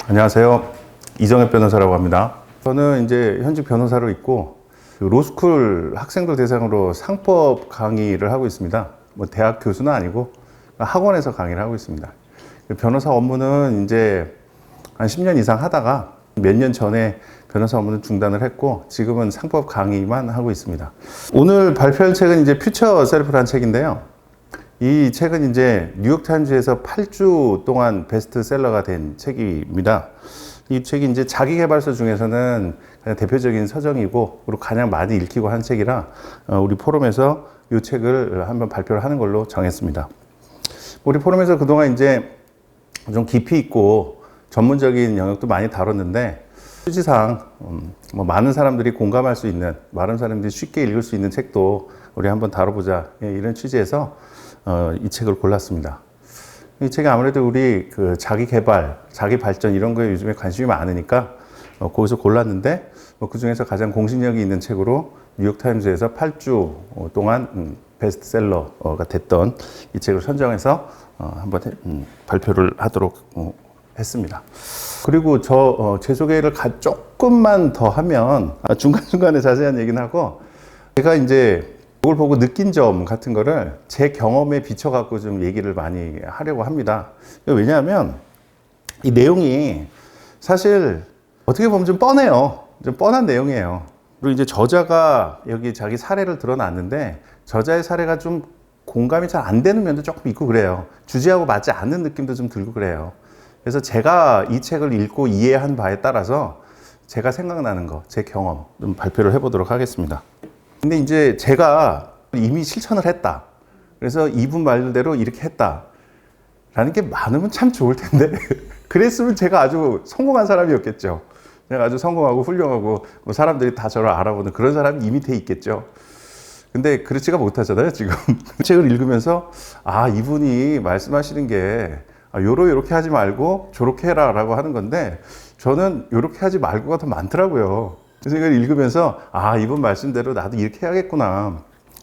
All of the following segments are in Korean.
안녕하세요. 이정엽 변호사라고 합니다. 저는 이제 현직 변호사로 있고 로스쿨 학생들 대상으로 상법 강의를 하고 있습니다. 뭐 대학 교수는 아니고 학원에서 강의를 하고 있습니다. 변호사 업무는 이제 한 10년 이상 하다가 몇 년 전에 변호사 업무는 중단을 했고 지금은 상법 강의만 하고 있습니다. 오늘 발표한 책은 이제 퓨처 셀프라는 책인데요. 이 책은 이제 뉴욕타임즈에서 8주 동안 베스트셀러가 된 책입니다. 이 책이 이제 자기계발서 중에서는 가장 대표적인 서적이고, 그리고 가장 많이 읽히고 한 책이라, 우리 포럼에서 이 책을 한번 발표를 하는 걸로 정했습니다. 우리 포럼에서 그동안 이제 좀 깊이 있고 전문적인 영역도 많이 다뤘는데, 취지상, 많은 사람들이 공감할 수 있는, 많은 사람들이 쉽게 읽을 수 있는 책도 우리 한번 다뤄보자. 이런 취지에서 이 책을 골랐습니다. 이 책이 아무래도 우리 그 자기 개발, 자기 발전 이런 거에 요즘에 관심이 많으니까 거기서 골랐는데, 그 중에서 가장 공신력이 있는 책으로 뉴욕타임즈에서 8주 동안 베스트셀러가 됐던 이 책을 선정해서 한번 발표를 하도록 했습니다. 그리고 제 소개를 조금만 더 하면, 중간중간에 자세한 얘기는 하고, 제가 이제 그걸 보고 느낀 점 같은 거를 제 경험에 비춰갖고 좀 얘기를 많이 하려고 합니다. 왜냐하면 이 내용이 사실 어떻게 보면 좀 뻔해요. 좀 뻔한 내용이에요. 그리고 이제 저자가 여기 자기 사례를 드러놨는데, 저자의 사례가 좀 공감이 잘 안 되는 면도 조금 있고 그래요. 주제하고 맞지 않는 느낌도 좀 들고 그래요. 그래서 제가 이 책을 읽고 이해한 바에 따라서 제가 생각나는 거, 제 경험 좀 발표를 해보도록 하겠습니다. 근데 이제 제가 이미 실천을 했다. 그래서 이분 말대로 이렇게 했다. 라는 게 많으면 참 좋을 텐데. 그랬으면 제가 아주 성공한 사람이었겠죠. 제가 아주 성공하고 훌륭하고 사람들이 다 저를 알아보는 그런 사람이 이미 돼 있겠죠. 근데 그렇지가 못하잖아요, 지금. 책을 읽으면서, 이분이 말씀하시는 게, 요렇게 하지 말고 저렇게 해라 라고 하는 건데, 저는 요렇게 하지 말고가 더 많더라고요. 그래서 이걸 읽으면서 이분 말씀대로 나도 이렇게 해야겠구나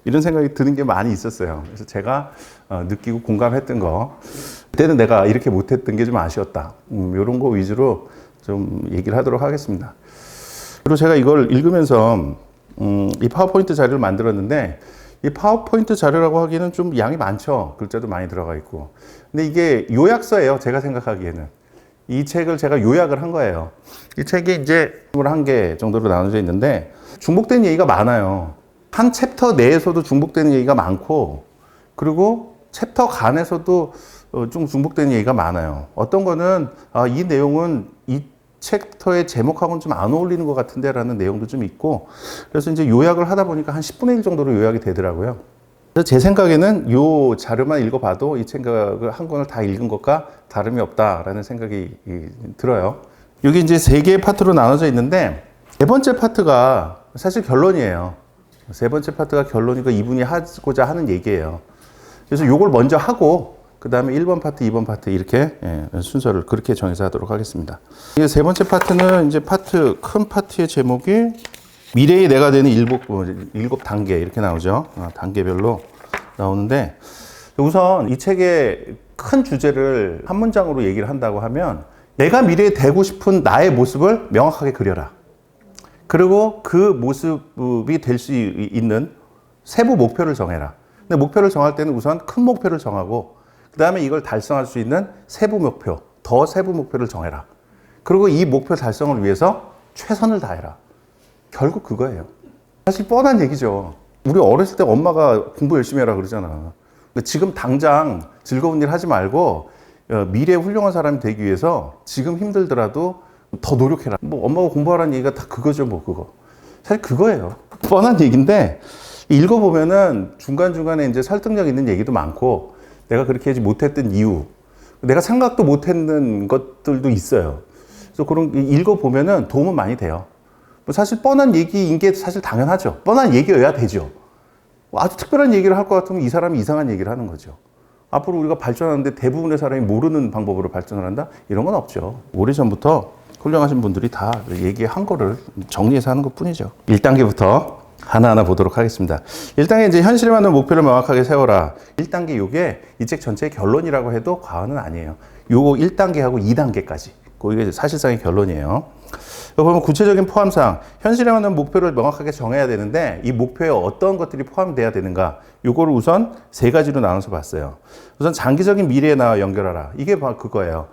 이런 생각이 드는 게 많이 있었어요. 그래서 제가 느끼고 공감했던 거, 그때는 내가 이렇게 못했던 게 좀 아쉬웠다, 이런 거 위주로 좀 얘기를 하도록 하겠습니다. 그리고 제가 이걸 읽으면서 이 파워포인트 자료를 만들었는데, 이 파워포인트 자료라고 하기에는 좀 양이 많죠. 글자도 많이 들어가 있고. 근데 이게 요약서예요, 제가 생각하기에는. 이 책을 제가 요약을 한 거예요. 이 책이 이제 21개 정도로 나눠져 있는데, 중복되는 얘기가 많아요. 한 챕터 내에서도 중복되는 얘기가 많고, 그리고 챕터 간에서도 좀 중복되는 얘기가 많아요. 어떤 거는 이 내용은 이 챕터의 제목하고는 좀 안 어울리는 것 같은데 라는 내용도 좀 있고, 그래서 이제 요약을 하다 보니까 한 10분의 1 정도로 요약이 되더라고요. 그래서 제 생각에는 이 자료만 읽어봐도 이 생각을 한 권을 다 읽은 것과 다름이 없다라는 생각이 들어요. 여기 이제 3개의 파트로 나눠져 있는데, 네 번째 파트가 사실 결론이에요. 세 번째 파트가 결론이고 이분이 하고자 하는 얘기예요. 그래서 이걸 먼저 하고, 그 다음에 1번 파트, 2번 파트 이렇게 순서를 그렇게 정해서 하도록 하겠습니다. 세 번째 파트는 이제 큰 파트의 제목이 미래의 내가 되는 7단계 이렇게 나오죠. 단계별로 나오는데, 우선 이 책의 큰 주제를 한 문장으로 얘기를 한다고 하면, 내가 미래에 되고 싶은 나의 모습을 명확하게 그려라. 그리고 그 모습이 될 수 있는 세부 목표를 정해라. 근데 목표를 정할 때는 우선 큰 목표를 정하고, 그 다음에 이걸 달성할 수 있는 세부 목표, 더 세부 목표를 정해라. 그리고 이 목표 달성을 위해서 최선을 다해라. 결국 그거예요. 사실 뻔한 얘기죠. 우리 어렸을 때 엄마가 공부 열심히 해라 그러잖아. 근데 지금 당장 즐거운 일 하지 말고 미래에 훌륭한 사람이 되기 위해서 지금 힘들더라도 더 노력해라. 엄마가 공부하라는 얘기가 다 그거죠, 그거. 사실 그거예요. 뻔한 얘기인데, 읽어보면은 중간중간에 이제 설득력 있는 얘기도 많고, 내가 그렇게 하지 못했던 이유, 내가 생각도 못했는 것들도 있어요. 그래서 그런 읽어보면은 도움은 많이 돼요. 사실 뻔한 얘기인 게 사실 당연하죠. 뻔한 얘기여야 되죠. 아주 특별한 얘기를 할 것 같으면 이 사람이 이상한 얘기를 하는 거죠. 앞으로 우리가 발전하는데 대부분의 사람이 모르는 방법으로 발전을 한다? 이런 건 없죠. 오래전부터 훌륭하신 분들이 다 얘기한 거를 정리해서 하는 것 뿐이죠. 1단계부터 하나하나 보도록 하겠습니다. 1단계 이제 현실에 맞는 목표를 명확하게 세워라. 1단계 요게 이 책 전체의 결론이라고 해도 과언은 아니에요. 요거 1단계하고 2단계까지. 그게 사실상의 결론이에요. 보면 구체적인 포함사항, 현실에 맞는 목표를 명확하게 정해야 되는데 이 목표에 어떤 것들이 포함돼야 되는가, 요거를 우선 세 가지로 나눠서 봤어요. 우선 장기적인 미래에 나와 연결하라. 이게 바로 그거예요.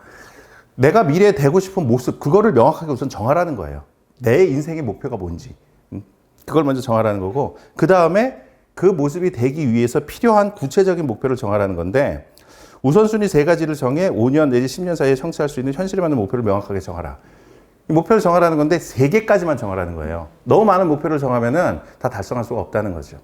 내가 미래에 되고 싶은 모습, 그거를 명확하게 우선 정하라는 거예요. 내 인생의 목표가 뭔지. 그걸 먼저 정하라는 거고, 그 다음에 그 모습이 되기 위해서 필요한 구체적인 목표를 정하라는 건데, 우선순위 세 가지를 정해 5년 내지 10년 사이에 성취할 수 있는 현실에 맞는 목표를 명확하게 정하라. 이 목표를 정하라는 건데 세 개까지만 정하라는 거예요. 너무 많은 목표를 정하면은 다 달성할 수가 없다는 거죠.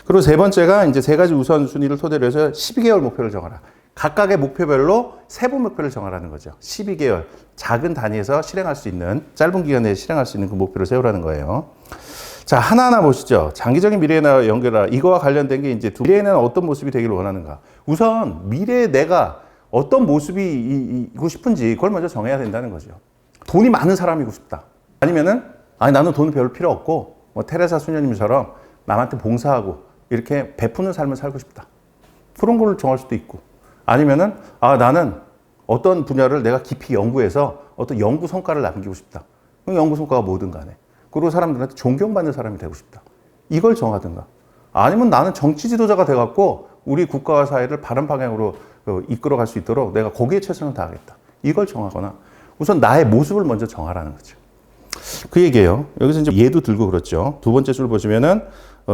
그리고 세 번째가 이제 세 가지 우선순위를 토대로 해서 12개월 목표를 정하라. 각각의 목표별로 세부 목표를 정하라는 거죠. 12개월 작은 단위에서 실행할 수 있는, 짧은 기간 내에 실행할 수 있는 그 목표를 세우라는 거예요. 자, 하나하나 보시죠. 장기적인 미래에 연결하라. 이거와 관련된 게 이제 미래에는 어떤 모습이 되기를 원하는가. 우선 미래에 내가 어떤 모습이고 싶은지 그걸 먼저 정해야 된다는 거죠. 돈이 많은 사람이고 싶다. 아니면은 나는 돈이 별로 필요 없고 뭐 테레사 수녀님처럼 남한테 봉사하고 이렇게 베푸는 삶을 살고 싶다. 그런 걸 정할 수도 있고, 아니면은 나는 어떤 분야를 내가 깊이 연구해서 어떤 연구 성과를 남기고 싶다. 그 연구 성과가 뭐든 간에. 그리고 사람들한테 존경받는 사람이 되고 싶다. 이걸 정하든가. 아니면 나는 정치 지도자가 돼갖고 우리 국가와 사회를 바른 방향으로 이끌어갈 수 있도록 내가 거기에 최선을 다하겠다. 이걸 정하거나 우선 나의 모습을 먼저 정하라는 거죠. 그 얘기예요. 여기서 이제 예도 들고 그렇죠. 두 번째 줄 보시면은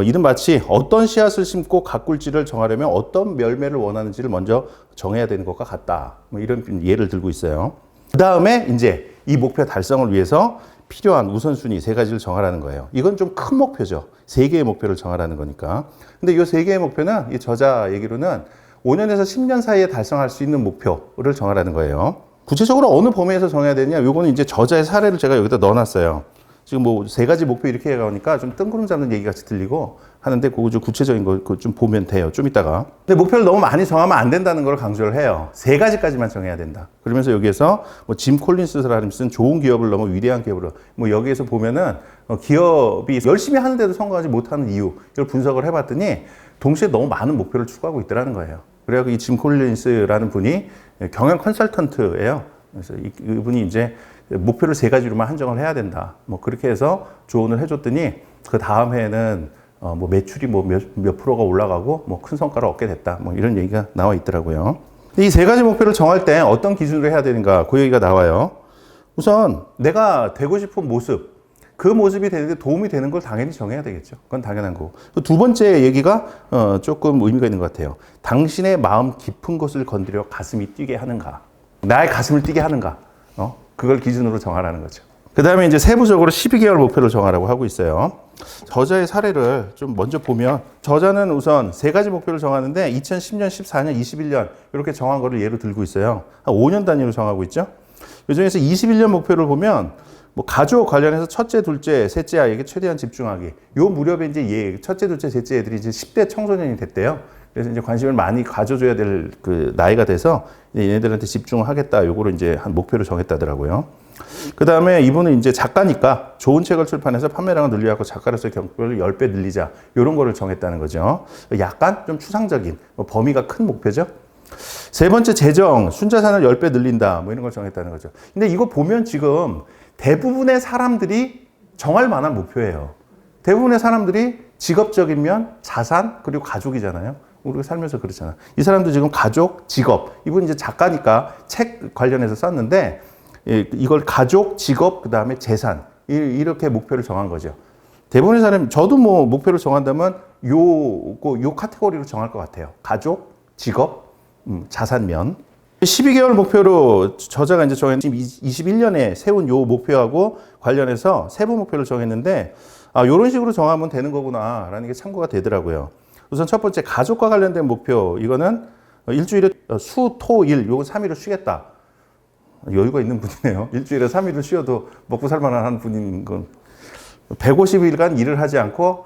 이는 마치 어떤 씨앗을 심고 가꿀지를 정하려면 어떤 열매를 원하는지를 먼저 정해야 되는 것과 같다. 뭐 이런 예를 들고 있어요. 그 다음에 이제 이 목표 달성을 위해서 필요한 우선순위 세 가지를 정하라는 거예요. 이건 좀 큰 목표죠. 세 개의 목표를 정하라는 거니까. 근데 이 세 개의 목표는 이 저자 얘기로는 5년에서 10년 사이에 달성할 수 있는 목표를 정하라는 거예요. 구체적으로 어느 범위에서 정해야 되냐? 요거는 이제 저자의 사례를 제가 여기다 넣어놨어요. 지금 뭐 세 가지 목표 이렇게 해가니까 좀 뜬구름 잡는 얘기 같이 들리고 하는데 그거 좀 구체적인 거 좀 보면 돼요. 좀 이따가. 근데 목표를 너무 많이 정하면 안 된다는 걸 강조를 해요. 세 가지까지만 정해야 된다. 그러면서 여기에서 뭐 짐 콜린스 사람이 쓴 좋은 기업을 넘어 위대한 기업으로, 뭐 여기에서 보면은 기업이 열심히 하는데도 성공하지 못하는 이유, 이걸 분석을 해봤더니 동시에 너무 많은 목표를 추구하고 있더라는 거예요. 그래서 이 짐 콜린스라는 분이 경영 컨설턴트예요. 그래서 이분이 이제 목표를 세 가지로만 한정을 해야 된다. 뭐 그렇게 해서 조언을 해줬더니 그 다음 해에는 뭐 매출이 뭐 몇 프로가 올라가고 뭐 큰 성과를 얻게 됐다. 뭐 이런 얘기가 나와 있더라고요. 이 세 가지 목표를 정할 때 어떤 기준으로 해야 되는가, 그 얘기가 나와요. 우선 내가 되고 싶은 모습, 그 모습이 되는데 도움이 되는 걸 당연히 정해야 되겠죠. 그건 당연한 거고. 두 번째 얘기가 조금 의미가 있는 것 같아요. 당신의 마음 깊은 곳을 건드려 가슴이 뛰게 하는가, 나의 가슴을 뛰게 하는가, 그걸 기준으로 정하라는 거죠. 그 다음에 이제 세부적으로 12개월 목표를 정하라고 하고 있어요. 저자의 사례를 좀 먼저 보면, 저자는 우선 세 가지 목표를 정하는데 2010년, 14년, 21년 이렇게 정한 거를 예로 들고 있어요. 한 5년 단위로 정하고 있죠. 이 중에서 21년 목표를 보면 뭐 가족 관련해서 첫째, 둘째, 셋째 아이에게 최대한 집중하기. 요 무렵에 이제 첫째, 둘째, 셋째 애들이 이제 10대 청소년이 됐대요. 그래서 이제 관심을 많이 가져줘야 될 그 나이가 돼서 얘네들한테 집중을 하겠다. 요거를 이제 한 목표로 정했다더라고요. 그 다음에 이분은 이제 작가니까 좋은 책을 출판해서 판매량을 늘려갖고 작가로서의 경력을 10배 늘리자. 요런 거를 정했다는 거죠. 약간 좀 추상적인, 범위가 큰 목표죠. 세 번째, 재정, 순자산을 10배 늘린다. 뭐 이런 걸 정했다는 거죠. 근데 이거 보면 지금 대부분의 사람들이 정할 만한 목표예요. 대부분의 사람들이 직업적인 면, 자산, 그리고 가족이잖아요. 우리가 살면서 그렇잖아. 이 사람도 지금 가족, 직업, 이분 이제 작가니까 책 관련해서 썼는데, 이걸 가족, 직업, 그 다음에 재산, 이렇게 목표를 정한 거죠. 대부분의 사람, 저도 뭐 목표를 정한다면 요 카테고리로 정할 것 같아요. 가족, 직업, 자산면. 12개월 목표로 저자가 이제 정한 지금 21년에 세운 요 목표하고 관련해서 세부 목표를 정했는데, 요런 식으로 정하면 되는 거구나라는 게 참고가 되더라고요. 우선 첫 번째, 가족과 관련된 목표. 이거는 일주일에 수, 토, 일, 요거 3일을 쉬겠다. 여유가 있는 분이네요. 일주일에 3일을 쉬어도 먹고 살만한 분인 건 150일간 일을 하지 않고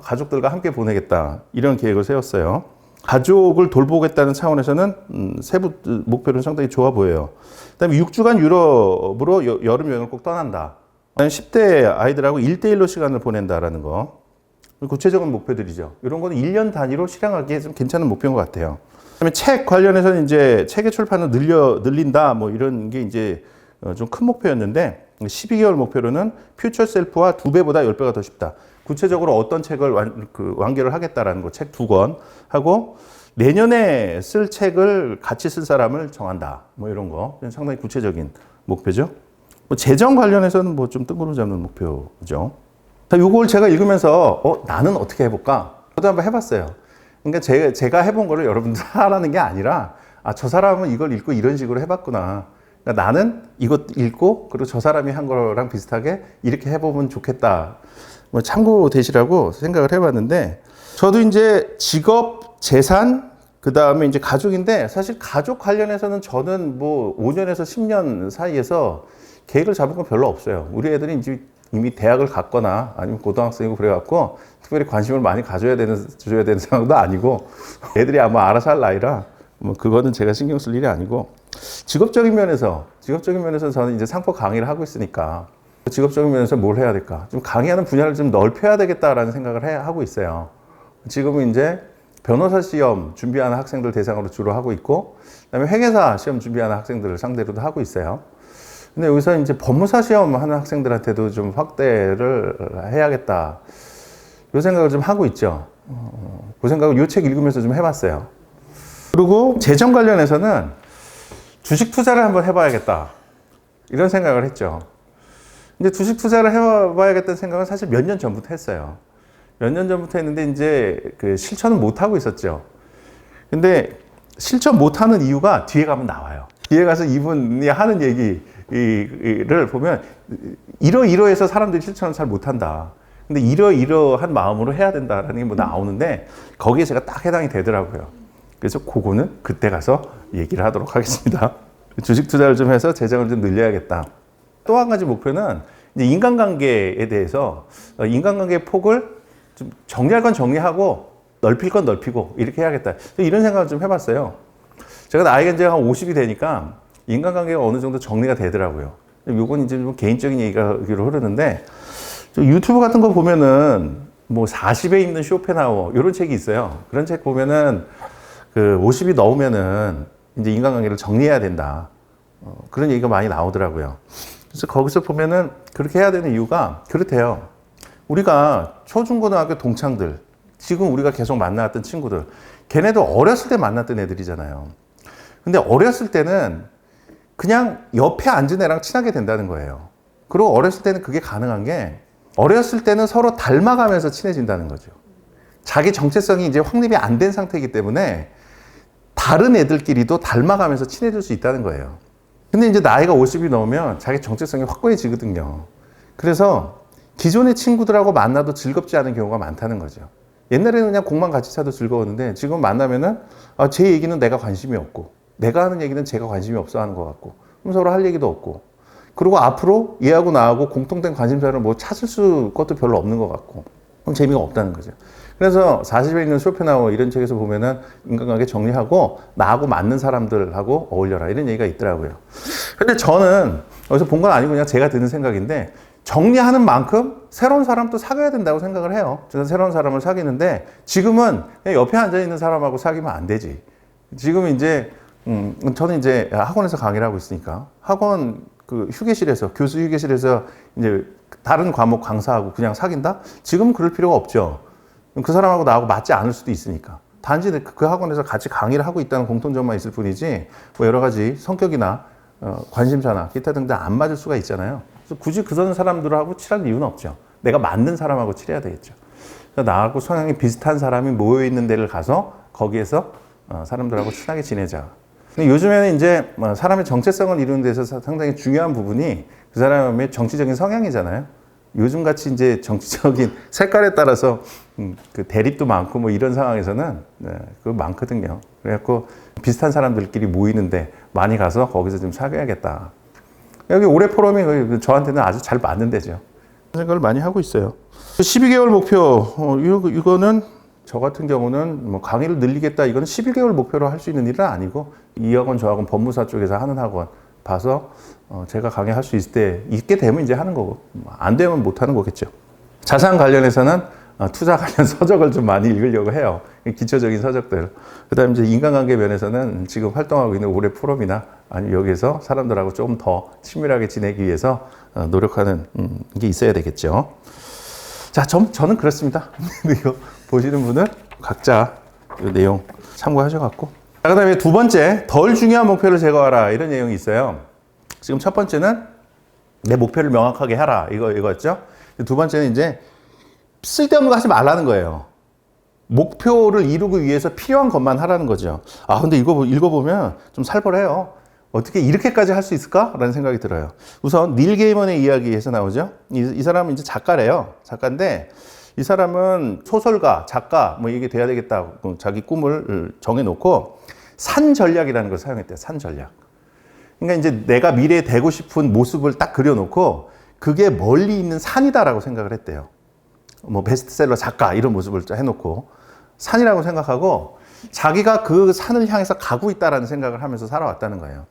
가족들과 함께 보내겠다. 이런 계획을 세웠어요. 가족을 돌보겠다는 차원에서는 세부 목표는 상당히 좋아 보여요. 그다음에 6주간 유럽으로 여름 여행을 꼭 떠난다. 10대 아이들하고 1대1로 시간을 보낸다라는 거. 구체적인 목표들이죠. 이런 거는 1년 단위로 실행하기에 좀 괜찮은 목표인 것 같아요. 그다음에 책 관련해서는 이제 책의 출판을 늘린다. 뭐 이런 게 이제 좀 큰 목표였는데 12개월 목표로는 퓨처 셀프와 2배보다 10배가 더 쉽다. 구체적으로 어떤 책을 완결을 하겠다라는 거, 책 2권 하고 내년에 쓸 책을 같이 쓸 사람을 정한다. 뭐 이런 거 상당히 구체적인 목표죠. 뭐 재정 관련해서는 뭐 좀 뜬구름 잡는 목표죠. 자, 요걸 제가 읽으면서 나는 어떻게 해볼까? 저도 한번 해봤어요. 그러니까 제가 해본 거를 여러분들 하라는 게 아니라 저 사람은 이걸 읽고 이런 식으로 해봤구나. 그러니까 나는 이것 읽고 그리고 저 사람이 한 거랑 비슷하게 이렇게 해보면 좋겠다. 뭐 참고 되시라고 생각을 해봤는데 저도 이제 직업, 재산, 그 다음에 이제 가족인데 사실 가족 관련해서는 저는 뭐 5년에서 10년 사이에서 계획을 잡은 건 별로 없어요. 우리 애들이 이제 이미 대학을 갔거나 아니면 고등학생이고 그래갖고 특별히 관심을 많이 줘야 되는 상황도 아니고 애들이 아마 알아서 할 나이라 뭐 그거는 제가 신경 쓸 일이 아니고 직업적인 면에서 저는 이제 상법 강의를 하고 있으니까 직업적인 면에서 뭘 해야 될까? 좀 강의하는 분야를 좀 넓혀야 되겠다라는 생각을 하고 있어요. 지금은 이제 변호사 시험 준비하는 학생들 대상으로 주로 하고 있고, 그다음에 회계사 시험 준비하는 학생들을 상대로도 하고 있어요. 근데 여기서 이제 법무사 시험 하는 학생들한테도 좀 확대를 해야겠다. 이 생각을 좀 하고 있죠. 그 생각을 이 책 읽으면서 좀 해봤어요. 그리고 재정 관련해서는 주식 투자를 한번 해봐야겠다. 이런 생각을 했죠. 근데 주식 투자를 해봐야겠다는 생각은 사실 몇 년 전부터 했어요. 몇 년 전부터 했는데 이제 그 실천은 못 하고 있었죠. 근데 실천 못 하는 이유가 뒤에 가면 나와요. 뒤에 가서 이분이 하는 얘기를 보면 이러이러해서 사람들이 실천을 잘 못한다. 근데 이러이러한 마음으로 해야 된다라는 게 뭐 나오는데 거기에 제가 딱 해당이 되더라고요. 그래서 그거는 그때 가서 얘기를 하도록 하겠습니다. 주식 투자를 좀 해서 재정을 좀 늘려야겠다. 또 한 가지 목표는 이제 인간관계에 대해서 인간관계의 폭을 좀 정리할 건 정리하고 넓힐 건 넓히고 이렇게 해야겠다. 이런 생각을 좀 해봤어요. 제가 나이가 이제 한 50이 되니까 인간관계가 어느 정도 정리가 되더라고요. 이건 이제 좀 개인적인 얘기가 흐르는데 유튜브 같은 거 보면은 뭐 40에 입는 쇼펜하우어 이런 책이 있어요. 그런 책 보면은 그 50이 넘으면은 이제 인간관계를 정리해야 된다. 그런 얘기가 많이 나오더라고요. 그래서 거기서 보면은 그렇게 해야 되는 이유가 그렇대요. 우리가 초중고등학교 동창들, 지금 우리가 계속 만나왔던 친구들, 걔네도 어렸을 때 만났던 애들이잖아요. 근데 어렸을 때는 그냥 옆에 앉은 애랑 친하게 된다는 거예요. 그리고 어렸을 때는 그게 가능한 게 어렸을 때는 서로 닮아가면서 친해진다는 거죠. 자기 정체성이 이제 확립이 안 된 상태이기 때문에 다른 애들끼리도 닮아가면서 친해질 수 있다는 거예요. 근데 이제 나이가 50이 넘으면 자기 정체성이 확고해지거든요. 그래서 기존의 친구들하고 만나도 즐겁지 않은 경우가 많다는 거죠. 옛날에는 그냥 공만 같이 차도 즐거웠는데 지금 만나면은 제 얘기는 내가 관심이 없고 내가 하는 얘기는 제가 관심이 없어 하는 것 같고 그럼 서로 할 얘기도 없고 그리고 앞으로 얘하고 나하고 공통된 관심사를 뭐 찾을 것도 별로 없는 것 같고 그럼 재미가 없다는 거죠. 그래서 40에 있는 쇼펜하우어 이런 책에서 보면은 인간관계 정리하고 나하고 맞는 사람들하고 어울려라 이런 얘기가 있더라고요. 근데 저는 여기서 본 건 아니고 그냥 제가 드는 생각인데 정리하는 만큼 새로운 사람도 사귀어야 된다고 생각을 해요. 저는 새로운 사람을 사귀는데 지금은 그냥 옆에 앉아있는 사람하고 사귀면 안 되지. 지금 이제 저는 이제 학원에서 강의를 하고 있으니까 학원 그 휴게실에서 교수 휴게실에서 이제 다른 과목 강사하고 그냥 사귄다? 지금은 그럴 필요가 없죠. 그 사람하고 나하고 맞지 않을 수도 있으니까. 단지 그 학원에서 같이 강의를 하고 있다는 공통점만 있을 뿐이지 뭐 여러 가지 성격이나 관심사나 기타 등등 안 맞을 수가 있잖아요. 그래서 굳이 그런 사람들하고 친할 이유는 없죠. 내가 맞는 사람하고 친해야 되겠죠. 나하고 성향이 비슷한 사람이 모여있는 데를 가서 거기에서 사람들하고 친하게 지내자. 근데 요즘에는 이제 사람의 정체성을 이루는 데서 상당히 중요한 부분이 그 사람의 정치적인 성향이잖아요. 요즘같이 이제 정치적인 색깔에 따라서 그 대립도 많고 뭐 이런 상황에서는 그거 많거든요. 그래갖고 비슷한 사람들끼리 모이는데 많이 가서 거기서 좀 사귀어야겠다. 여기 올해 포럼이 저한테는 아주 잘 맞는 데죠. 생각을 많이 하고 있어요. 12개월 목표, 이거는 저 같은 경우는 뭐 강의를 늘리겠다, 이거는 11개월 목표로 할 수 있는 일은 아니고, 이 학원, 저 학원, 법무사 쪽에서 하는 학원 봐서 제가 강의할 수 있을 때, 있게 되면 이제 하는 거고, 안 되면 못 하는 거겠죠. 자산 관련해서는 투자 관련 서적을 좀 많이 읽으려고 해요. 기초적인 서적들. 그 다음에 이제 인간관계 면에서는 지금 활동하고 있는 올해 포럼이나 아니 여기서 사람들하고 조금 더 친밀하게 지내기 위해서 노력하는 게 있어야 되겠죠. 자, 저는 그렇습니다. 이거 보시는 분은 각자 이 내용 참고하셔갖고. 자, 그 다음에 두 번째, 덜 중요한 목표를 제거하라. 이런 내용이 있어요. 지금 첫 번째는 내 목표를 명확하게 하라. 이거였죠. 두 번째는 이제 쓸데없는 거 하지 말라는 거예요. 목표를 이루기 위해서 필요한 것만 하라는 거죠. 아, 근데 이거 읽어보면 좀 살벌해요. 어떻게 이렇게까지 할 수 있을까? 라는 생각이 들어요. 우선 닐 게이먼의 이야기에서 나오죠. 이 사람은 이제 작가래요. 작가인데 이 사람은 소설가, 작가 뭐 이게 돼야 되겠다. 자기 꿈을 정해놓고 산 전략이라는 걸 사용했대요. 산 전략. 그러니까 이제 내가 미래에 되고 싶은 모습을 딱 그려놓고 그게 멀리 있는 산이다라고 생각을 했대요. 뭐 베스트셀러 작가 이런 모습을 해놓고 산이라고 생각하고 자기가 그 산을 향해서 가고 있다라는 생각을 하면서 살아왔다는 거예요.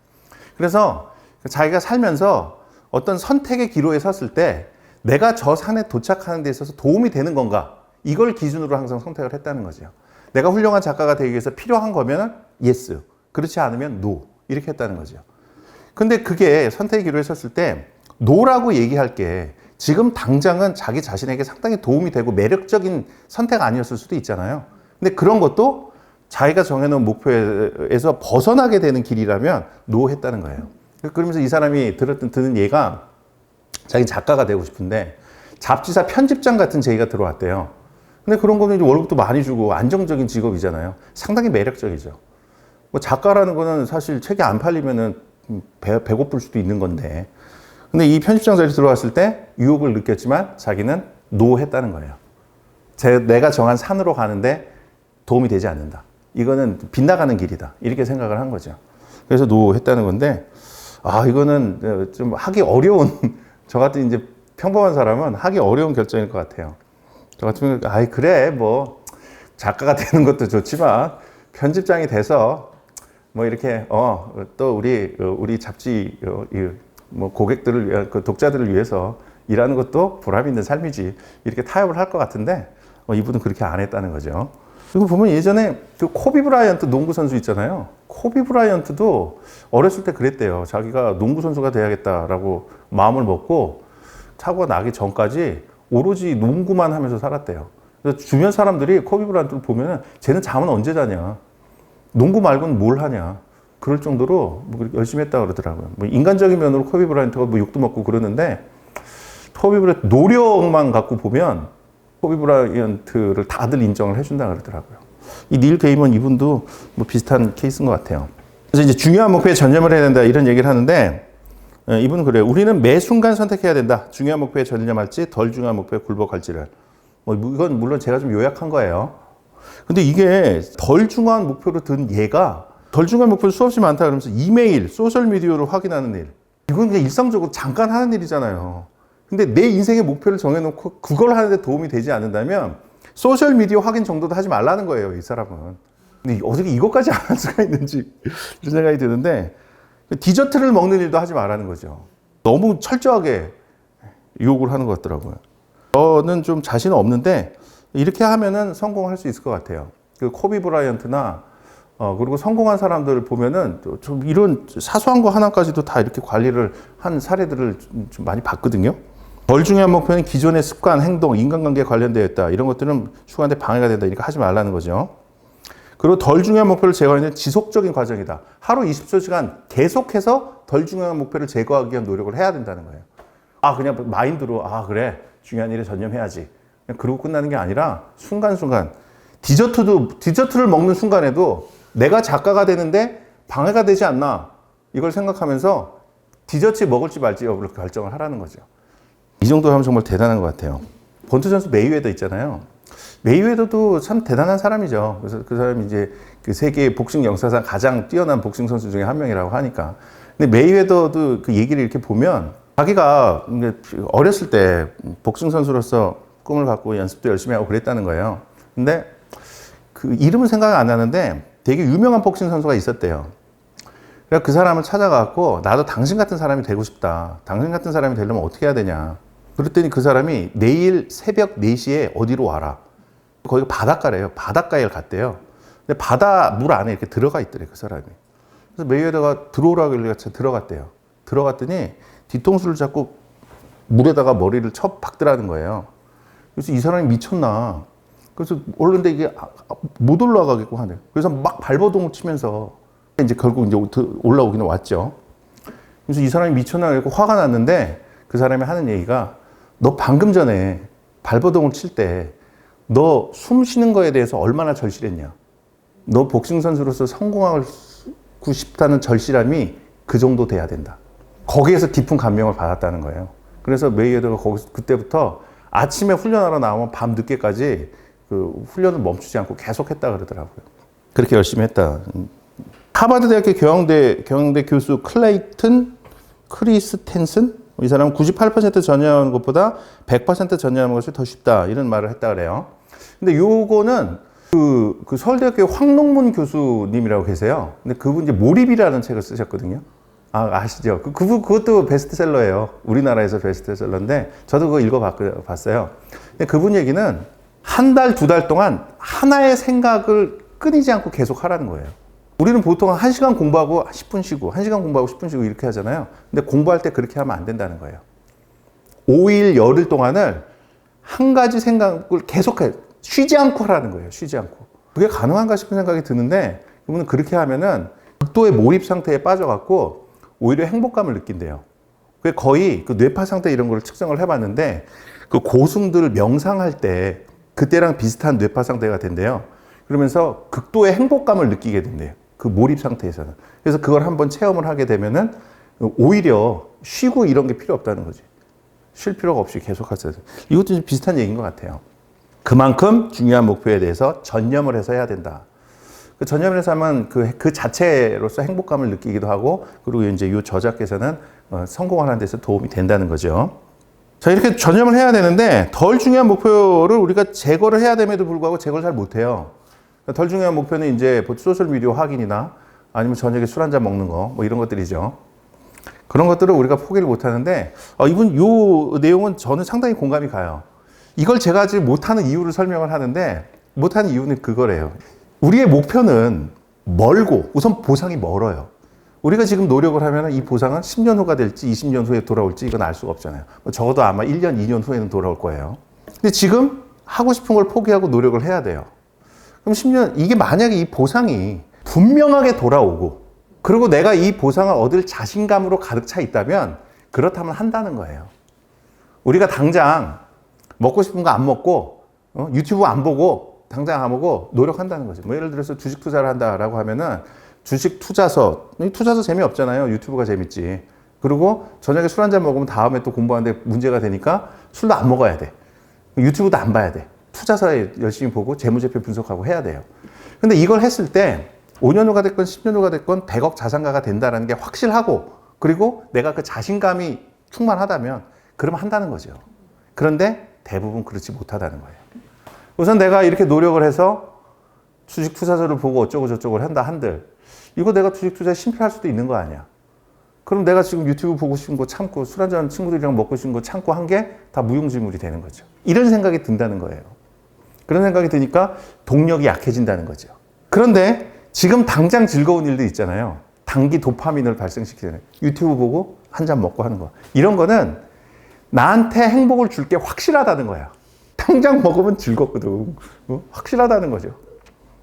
그래서 자기가 살면서 어떤 선택의 기로에 섰을 때 내가 저 산에 도착하는 데 있어서 도움이 되는 건가? 이걸 기준으로 항상 선택을 했다는 거죠. 내가 훌륭한 작가가 되기 위해서 필요한 거면 yes, 그렇지 않으면 no 이렇게 했다는 거죠. 근데 그게 선택의 기로에 섰을 때 no라고 얘기할 게 지금 당장은 자기 자신에게 상당히 도움이 되고 매력적인 선택 아니었을 수도 있잖아요. 근데 그런 것도 자기가 정해놓은 목표에서 벗어나게 되는 길이라면 노 했다는 거예요. 그러면서 이 사람이 드는 예가 자기 작가가 되고 싶은데 잡지사 편집장 같은 제의가 들어왔대요. 근데 그런 거는 이제 월급도 많이 주고 안정적인 직업이잖아요. 상당히 매력적이죠. 뭐 작가라는 거는 사실 책이 안 팔리면은 배고플 수도 있는 건데. 근데 이 편집장 자리 들어왔을 때 유혹을 느꼈지만 자기는 노 했다는 거예요. 내가 정한 산으로 가는데 도움이 되지 않는다. 이거는 빗나가는 길이다. 이렇게 생각을 한 거죠. 그래서 노 했다는 건데, 아, 이거는 좀 하기 어려운, 저 같은 이제 평범한 사람은 하기 어려운 결정일 것 같아요. 저 같으면, 아이, 그래, 뭐, 작가가 되는 것도 좋지만, 편집장이 돼서, 뭐, 이렇게, 또 우리 잡지, 뭐, 고객들을 위한, 그 독자들을 위해서 일하는 것도 보람 있는 삶이지. 이렇게 타협을 할 것 같은데, 이분은 그렇게 안 했다는 거죠. 그리고 보면 예전에 그 코비 브라이언트 농구 선수 있잖아요. 코비 브라이언트도 어렸을 때 그랬대요. 자기가 농구 선수가 돼야겠다라고 마음을 먹고 사고가 나기 전까지 오로지 농구만 하면서 살았대요. 그래서 주변 사람들이 코비 브라이언트를 보면은 쟤는 잠은 언제 자냐? 농구 말고는 뭘 하냐? 그럴 정도로 뭐 열심히 했다 그러더라고요. 뭐 인간적인 면으로 코비 브라이언트가 뭐 욕도 먹고 그러는데 코비 브라이언트 노력만 갖고 보면 코비 브라이언트를 다들 인정을 해준다 그러더라고요. 이 닐 게이먼 이분도 뭐 비슷한 케이스인 것 같아요. 그래서 이제 중요한 목표에 전념을 해야 된다 이런 얘기를 하는데 이분은 그래요. 우리는 매 순간 선택해야 된다. 중요한 목표에 전념할지 덜 중요한 목표에 굴복할지를. 뭐 이건 물론 제가 좀 요약한 거예요. 근데 이게 덜 중요한 목표로 든 얘가 덜 중요한 목표도 수없이 많다 그러면서 이메일, 소셜미디어로 확인하는 일. 이건 그냥 일상적으로 잠깐 하는 일이잖아요. 근데 내 인생의 목표를 정해놓고 그걸 하는데 도움이 되지 않는다면 소셜미디어 확인 정도도 하지 말라는 거예요, 이 사람은. 근데 어떻게 이것까지 안 할 수가 있는지 이런 생각이 드는데 디저트를 먹는 일도 하지 말라는 거죠. 너무 철저하게 유혹을 하는 것 같더라고요. 저는 좀 자신 없는데 이렇게 하면은 성공할 수 있을 것 같아요. 그 코비 브라이언트나 그리고 성공한 사람들 보면은 좀 이런 사소한 거 하나까지도 다 이렇게 관리를 한 사례들을 좀 많이 봤거든요. 덜 중요한 목표는 기존의 습관, 행동, 인간관계에 관련되어 있다. 이런 것들은 추구하는데 방해가 된다. 이렇게 하지 말라는 거죠. 그리고 덜 중요한 목표를 제거하는 지속적인 과정이다. 하루 24시간 계속해서 덜 중요한 목표를 제거하기 위한 노력을 해야 된다는 거예요. 아, 그냥 마인드로, 아, 그래. 중요한 일에 전념해야지. 그냥 그러고 끝나는 게 아니라 순간순간. 디저트를 먹는 순간에도 내가 작가가 되는데 방해가 되지 않나. 이걸 생각하면서 디저트 먹을지 말지 여부를 결정을 하라는 거죠. 이 정도 하면 정말 대단한 것 같아요. 권투 선수 메이웨더 있잖아요. 메이웨더도 참 대단한 사람이죠. 그래서 그 사람이 이제 그 세계 복싱 역사상 가장 뛰어난 복싱 선수 중에 한 명이라고 하니까. 근데 메이웨더도 그 얘기를 이렇게 보면 자기가 어렸을 때 복싱 선수로서 꿈을 갖고 연습도 열심히 하고 그랬다는 거예요. 근데 그 이름은 생각이 안 나는데 되게 유명한 복싱 선수가 있었대요. 그래서 그 사람을 찾아가고 나도 당신 같은 사람이 되고 싶다. 당신 같은 사람이 되려면 어떻게 해야 되냐. 그랬더니 그 사람이 내일 새벽 4시에 어디로 와라. 거기가 바닷가래요. 바닷가에 갔대요. 근데 바다 물 안에 이렇게 들어가 있더래, 그 사람이. 그래서 메이웨더가 들어오라고 하길래 들어갔대요. 들어갔더니 뒤통수를 잡고 물에다가 머리를 쳐 박더라는 거예요. 그래서 이 사람이 미쳤나. 그래서 올랐는데 이게 못 올라가겠고 하네. 그래서 막 발버둥을 치면서 이제 결국 이제 올라오기는 왔죠. 그래서 이 사람이 미쳤나 그래서 화가 났는데 그 사람이 하는 얘기가 너 방금 전에 발버둥을 칠 때 너 숨 쉬는 거에 대해서 얼마나 절실했냐. 너 복싱 선수로서 성공하고 싶다는 절실함이 그 정도 돼야 된다. 거기에서 깊은 감명을 받았다는 거예요. 그래서 메이웨더가 거기서 그때부터 아침에 훈련하러 나오면 밤 늦게까지 그 훈련을 멈추지 않고 계속 했다 그러더라고요. 그렇게 열심히 했다. 하버드 대학교 경영대 교수 클레이튼 크리스텐슨 이 사람은 98% 전혀하는 것보다 100% 전혀하는 것이 더 쉽다 이런 말을 했다 그래요. 근데 요거는 그 서울대학교 황농문 교수님이라고 계세요. 근데 그분 이제 몰입이라는 책을 쓰셨거든요. 아시죠? 그것도 베스트셀러예요. 우리나라에서 베스트셀러인데 저도 그거 읽어봤어요. 근데 그분 얘기는 한 달, 두 달 동안 하나의 생각을 끊이지 않고 계속 하라는 거예요. 우리는 보통 1시간 공부하고 10분 쉬고 1시간 공부하고 10분 쉬고 이렇게 하잖아요. 근데 공부할 때 그렇게 하면 안 된다는 거예요. 5일, 열흘 동안을 한 가지 생각을 계속해 쉬지 않고 하라는 거예요. 쉬지 않고. 그게 가능한가 싶은 생각이 드는데 이분은 그렇게 하면은 극도의 몰입 상태에 빠져갖고 오히려 행복감을 느낀대요. 그게 거의 그 뇌파 상태 이런 걸 측정을 해봤는데 그 고승들 명상할 때 그때랑 비슷한 뇌파 상태가 된대요. 그러면서 극도의 행복감을 느끼게 된대요. 그 몰입 상태에서는. 그래서 그걸 한번 체험을 하게 되면은 오히려 쉬고 이런 게 필요 없다는 거지. 쉴 필요가 없이 계속 할 수 있어요. 이것도 좀 비슷한 얘기인 것 같아요. 그만큼 중요한 목표에 대해서 전념을 해서 해야 된다. 그 전념을 해서 하면 그 자체로서 행복감을 느끼기도 하고, 그리고 이제 이 저자께서는 성공하는 데서 도움이 된다는 거죠. 자, 이렇게 전념을 해야 되는데, 덜 중요한 목표를 우리가 제거를 해야 됨에도 불구하고 제거를 잘 못해요. 덜 중요한 목표는 이제 소셜미디어 확인이나 아니면 저녁에 술 한잔 먹는 거, 뭐 이런 것들이죠. 그런 것들을 우리가 포기를 못 하는데, 이분 요 내용은 저는 상당히 공감이 가요. 이걸 제가 아직 못하는 이유를 설명을 하는데, 못하는 이유는 그거래요. 우리의 목표는 멀고, 우선 보상이 멀어요. 우리가 지금 노력을 하면 이 보상은 10년 후가 될지 20년 후에 돌아올지 이건 알 수가 없잖아요. 적어도 아마 1년, 2년 후에는 돌아올 거예요. 근데 지금 하고 싶은 걸 포기하고 노력을 해야 돼요. 그럼 10년, 이게 만약에 이 보상이 분명하게 돌아오고, 그리고 내가 이 보상을 얻을 자신감으로 가득 차 있다면, 그렇다면 한다는 거예요. 우리가 당장 먹고 싶은 거 안 먹고, 유튜브 안 보고, 당장 안 보고 노력한다는 거죠. 뭐 예를 들어서 주식 투자를 한다라고 하면은, 주식 투자서 재미없잖아요. 유튜브가 재밌지. 그리고 저녁에 술 한잔 먹으면 다음에 또 공부하는데 문제가 되니까 술도 안 먹어야 돼. 유튜브도 안 봐야 돼. 투자서에 열심히 보고 재무제표 분석하고 해야 돼요. 근데 이걸 했을 때 5년 후가 됐건 10년 후가 됐건 100억 자산가가 된다는 게 확실하고, 그리고 내가 그 자신감이 충만하다면 그러면 한다는 거죠. 그런데 대부분 그렇지 못하다는 거예요. 우선 내가 이렇게 노력을 해서 주식 투자서를 보고 어쩌고 저쩌고 한다 한들, 이거 내가 주식 투자에 실패할 수도 있는 거 아니야. 그럼 내가 지금 유튜브 보고 싶은 거 참고 술 한잔 친구들이랑 먹고 싶은 거 참고 한 게 다 무용지물이 되는 거죠. 이런 생각이 든다는 거예요. 그런 생각이 드니까 동력이 약해진다는 거죠. 그런데 지금 당장 즐거운 일도 있잖아요. 단기 도파민을 발생시키는 유튜브 보고 한 잔 먹고 하는 거. 이런 거는 나한테 행복을 줄 게 확실하다는 거야. 당장 먹으면 즐겁거든. 확실하다는 거죠.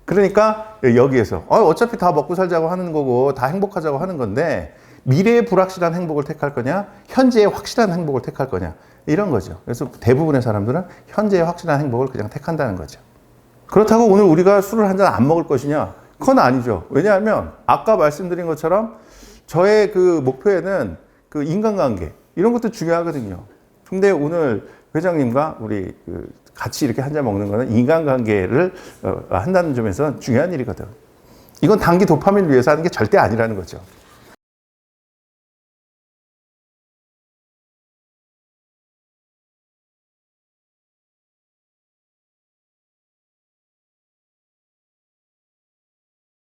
그러니까 여기에서 어차피 다 먹고 살자고 하는 거고 다 행복하자고 하는 건데, 미래의 불확실한 행복을 택할 거냐, 현재의 확실한 행복을 택할 거냐, 이런 거죠. 그래서 대부분의 사람들은 현재의 확실한 행복을 그냥 택한다는 거죠. 그렇다고 오늘 우리가 술을 한 잔 안 먹을 것이냐? 그건 아니죠. 왜냐하면 아까 말씀드린 것처럼 저의 그 목표에는 그 인간관계 이런 것도 중요하거든요. 근데 오늘 회장님과 우리 같이 이렇게 한 잔 먹는 거는 인간관계를 한다는 점에서 중요한 일이거든. 이건 단기 도파민을 위해서 하는 게 절대 아니라는 거죠.